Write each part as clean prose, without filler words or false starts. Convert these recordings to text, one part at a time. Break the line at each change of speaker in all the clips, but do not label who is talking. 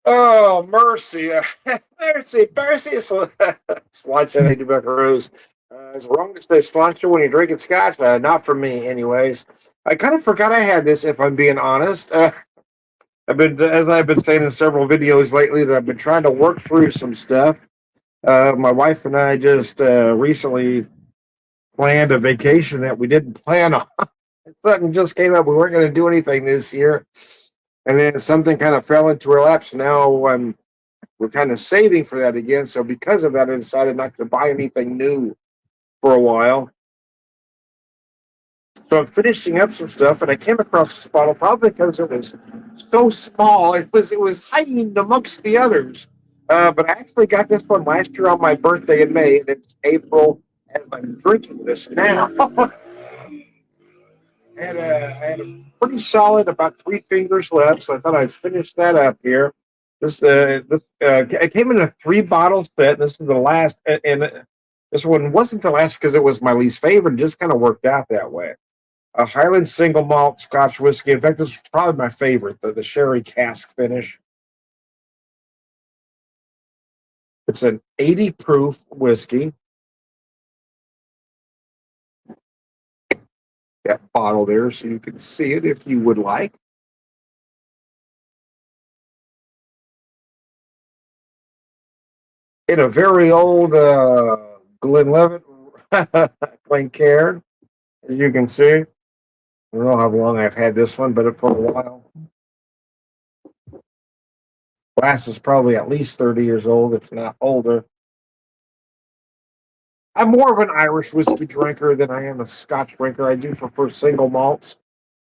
Oh, mercy. Mercy, mercy. Sláinte de buckaroos. As wrong as they sláinte when you're drinking scotch. Not for me, anyways. I kind of forgot I had this, if I'm being honest. As I've been saying in several videos lately, that I've been trying to work through some stuff. My wife and I just recently planned a vacation that we didn't plan on. Something just came up. We weren't going to do anything this year, and then something kind of fell into our laps. Now we're kind of saving for that again. So because of that, I decided not to buy anything new for a while. So I'm finishing up some stuff, and I came across this bottle probably because it was so small. It was hiding amongst the others. But I actually got this one last year on my birthday in May, and it's April as I'm drinking this now. I had a pretty solid about 3 fingers left, so I thought I'd finish that up here. It came in a 3 bottle set. This is the last, and this one wasn't the last because it was my least favorite. It just kind of worked out that way. A Highland single malt Scotch whiskey. In fact, this is probably my favorite. The sherry cask finish. It's an 80 proof whiskey. That bottle there, so you can see it if you would like. In a very old Glenlivet Glencairn, as you can see. I don't know how long I've had this one, but for a while. Glass is probably at least 30 years old, if not older. I'm more of an Irish whiskey drinker than I am a Scotch drinker. I do prefer single malts.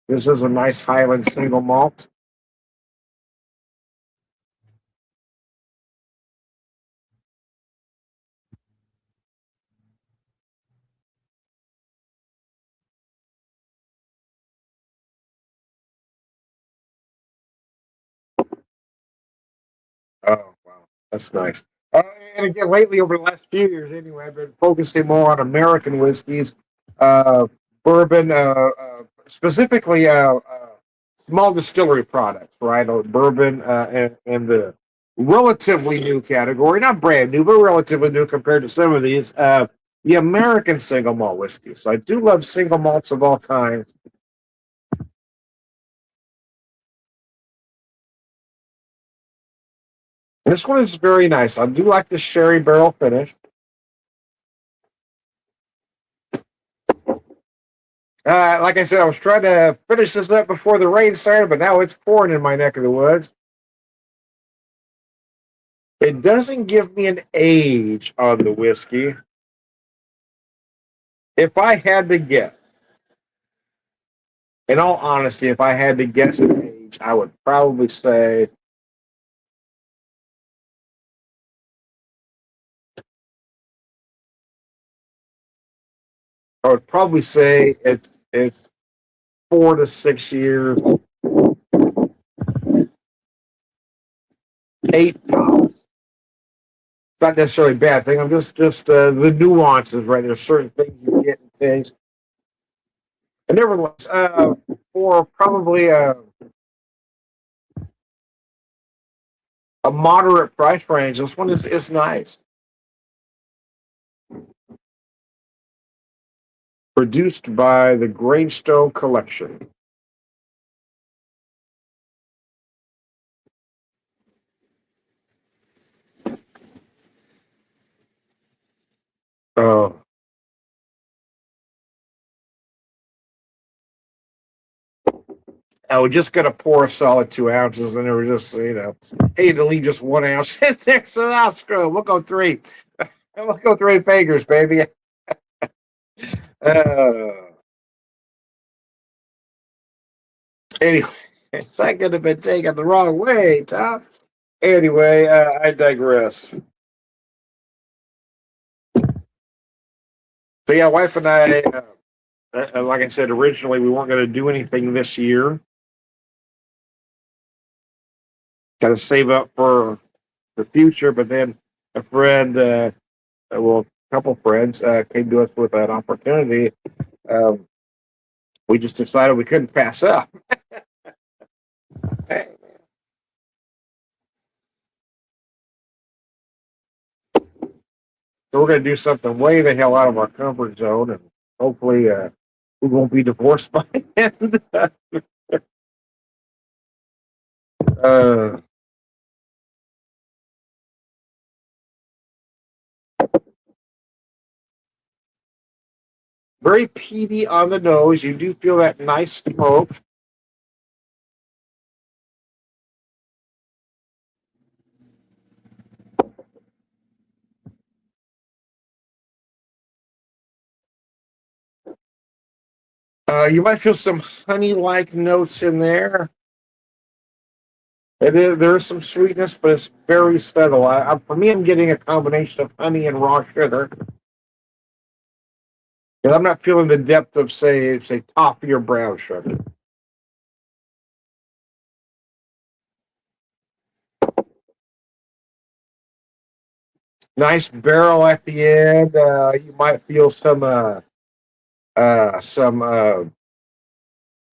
This is a nice Highland single malt. Oh, wow. That's nice. Uh, and again, lately, over the last few years anyway, I've been focusing more on American whiskeys, uh, bourbon, specifically small distillery products, right? Or bourbon and the relatively new category, not brand new, but relatively new compared to some of these, the American single malt whiskeys. So I do love single malts of all kinds. This one is very nice. I do like the sherry barrel finish. Like I said, I was trying to finish this up before the rain started, but now it's pouring in my neck of the woods. It doesn't give me an age on the whiskey. If I had to guess, in all honesty, if I had to guess an age, I would probably say it's 4 to 6 years, 8 tops. It's not necessarily a bad thing. I'm just the nuances, right? There's certain things you get and things. And nevertheless, for probably a moderate price range, this one is nice. Produced by the Grangestone Collection. Oh, I was just gonna pour a solid 2 ounces, and they were just hey, to leave just 1 ounce in there, so I'll screw it. We'll go three. We'll go 3 fingers, baby. Uh, anyway, it's not gonna have been taken the wrong way, Tom. Anyway, I digress. So yeah, wife and I, like I said originally, we weren't going to do anything this year. Got to save up for the future, but then a friend, well, a couple friends, came to us with an opportunity. Um, we just decided we couldn't pass up. Hey, So we're going to do something way the hell out of our comfort zone, and hopefully we won't be divorced by the end. uh, Very peaty on the nose. You do feel that nice smoke. You might feel some honey-like notes in there. There is some sweetness, but it's very subtle. For me, I'm getting a combination of honey and raw sugar. And I'm not feeling the depth of, say toffee or brown sugar. Nice barrel at the end. You might feel some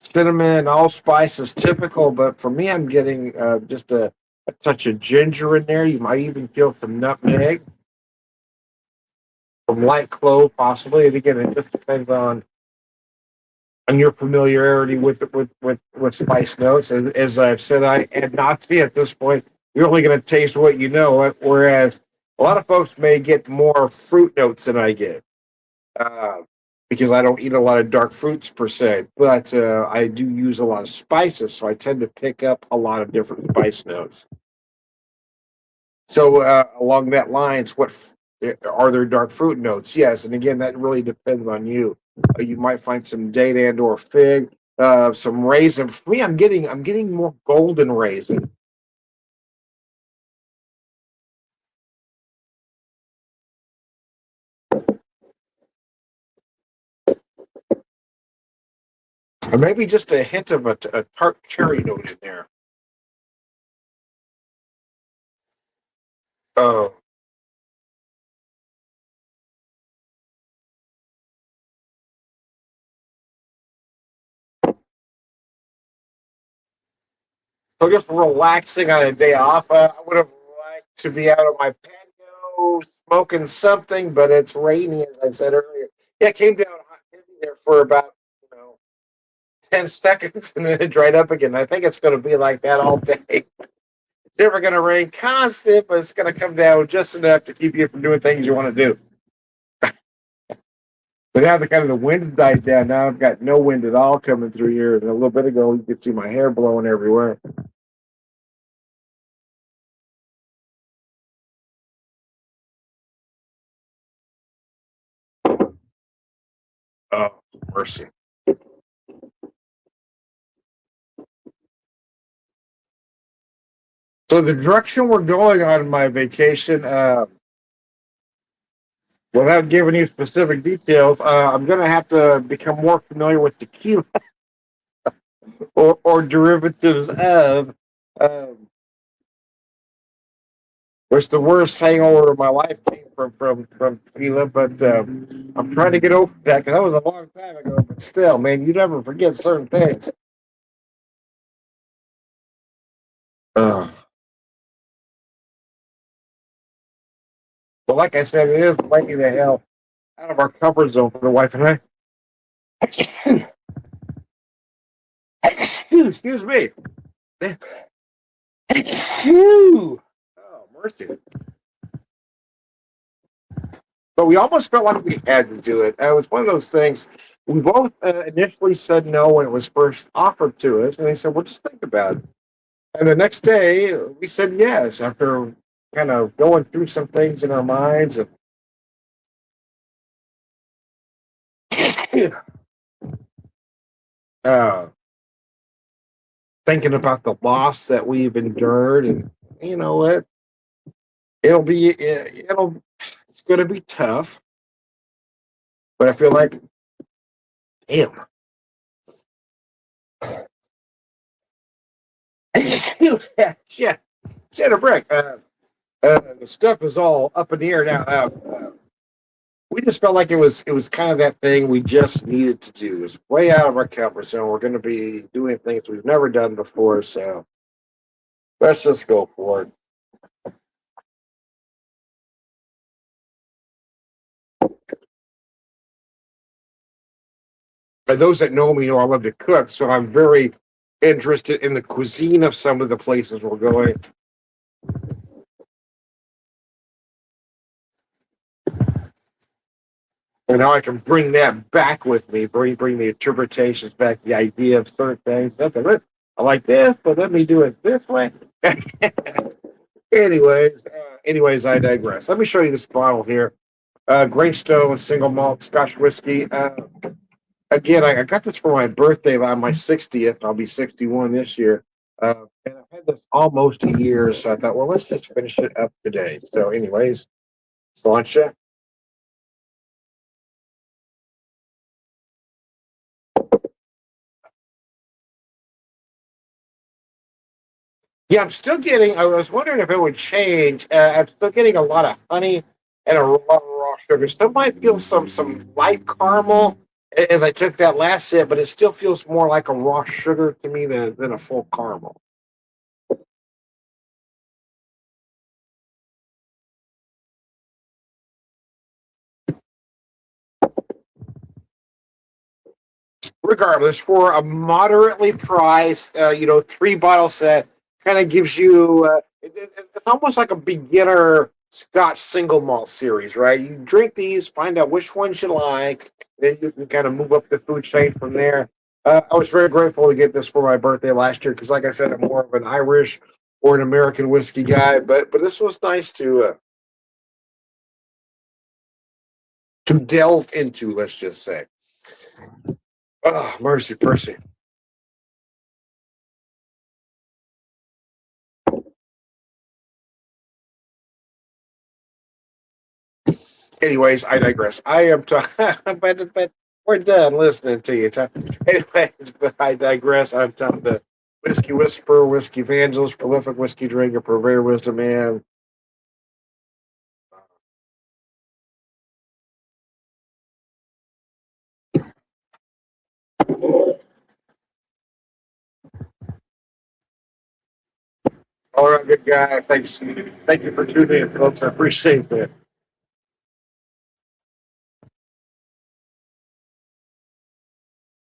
cinnamon, allspice is typical, but for me, I'm getting just a touch of ginger in there. You might even feel some nutmeg, some light clove, possibly. And again, it just depends on your familiarity with spice notes. As I've said, I and not see at this point, you're only going to taste what you know. Whereas a lot of folks may get more fruit notes than I get. Uh, because I don't eat a lot of dark fruits per se, but I do use a lot of spices, so I tend to pick up a lot of different spice notes. So along that lines, are there dark fruit notes? Yes, and again, that really depends on you. You might find some date and or fig, some raisin. For me, I'm getting more golden raisin. Or maybe just a hint of a tart cherry note in there. Oh, so just relaxing on a day off. I would have liked to be out on my patio smoking something, but it's rainy, as I said earlier. Yeah, it came down hot and heavy there for about 10 seconds, and then it dried up again. I think it's going to be like that all day. It's never going to rain constant, but it's going to come down just enough to keep you from doing things you want to do. But now the wind died down. Now I've got no wind at all coming through here. And a little bit ago, you could see my hair blowing everywhere. Oh, mercy. So the direction we're going on my vacation, without giving you specific details, I'm going to have to become more familiar with tequila or derivatives of. Um, which the worst hangover of my life came from tequila, but I'm trying to get over that because that was a long time ago. But still, man, you never forget certain things. Uh, but like I said, it is letting the hell out of our comfort zone for the wife and I. Excuse me. Oh, mercy. But we almost felt like we had to do it. It was one of those things. We both initially said no when it was first offered to us, and they said, "Well, just think about it." And the next day, we said yes after kind of going through some things in our minds and uh, thinking about the loss that we've endured. And you know what? It's going to be tough, but I feel like, damn, shit, shit, a brick. The stuff is all up in the air now. We just felt like it was kind of that thing we just needed to do. It's way out of our comfort zone. We're going to be doing things we've never done before, so let's just go for it. those that know me know I love to cook, so I'm very interested in the cuisine of some of the places we're going. And now I can bring that back with me, bring the interpretations back, the idea of certain things. Okay, I like this, but let me do it this way. anyways, I digress. Let me show you this bottle here. Grangestone single malt Scotch whiskey. Again, I got this for my birthday on my 60th. I'll be 61 this year. And I've had this almost a year, so I thought, well, let's just finish it up today. So, anyways, Slancha. Yeah, I'm still getting. I was wondering if it would change. I'm still getting a lot of honey and a lot of raw sugar. Still might feel some light caramel as I took that last sip, but it still feels more like a raw sugar to me than a full caramel. Regardless, for a moderately priced, 3 bottle set, kind of gives you. It's almost like a beginner Scotch single malt series, right? You drink these, find out which ones you like, then you can kind of move up the food chain from there. I was very grateful to get this for my birthday last year because, like I said, I'm more of an Irish or an American whiskey guy, but this was nice to delve into. Let's just say, oh mercy, mercy. Anyways, I digress. I am but we're done listening to you. Anyways, but I digress. I'm Tom, the whiskey whisperer, whiskey evangelist, prolific whiskey drinker, purveyor, wisdom man. All right, good guy. Thanks. Thank you for tuning in, folks. I appreciate that.